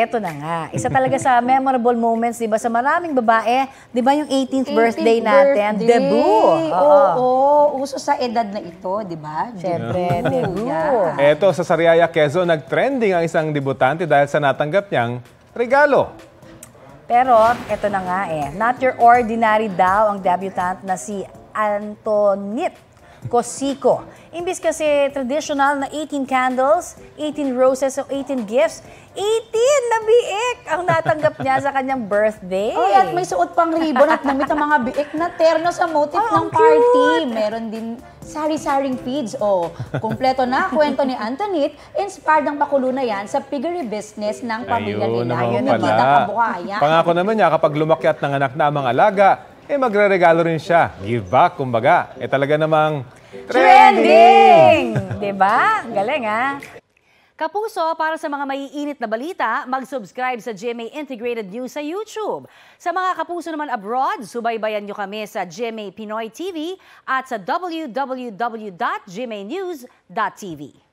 eto na nga. Isa talaga sa memorable moments, di ba? Sa maraming babae, di ba yung 18th birthday natin? Debut. Oo, uso sa edad na ito, di ba? Siyempre, debut. Eto, sa Sariaya, Quezon, nag-trending ang isang debutante dahil sa natanggap niyang regalo. Pero, eto na nga not your ordinary daw ang debutant na si Antoinette Cosico. Imbis kasi traditional na 18 candles, 18 roses o 18 gifts, 18 na biik ang natanggap niya sa kanyang birthday. Oh, at may suot pang ribbon at namit ang mga biik na terno sa motif ng party. Meron din sari-saring feeds. Kumpleto na kwento ni Antoinette, inspired ang pakulo na yan sa piggery business ng pamilya nila. Ayun Yung Nikita pala. Kabuhaya. Pangako naman niya, kapag lumaki at nanganak na ang mga alaga, magre-regalo rin siya. Give back, kumbaga. Talaga namang Trending! Diba? Galing Kapuso, para sa mga maiinit na balita, mag-subscribe sa GMA Integrated News sa YouTube. Sa mga kapuso naman abroad, subaybayan nyo kami sa GMA Pinoy TV at sa www.gmanews.tv.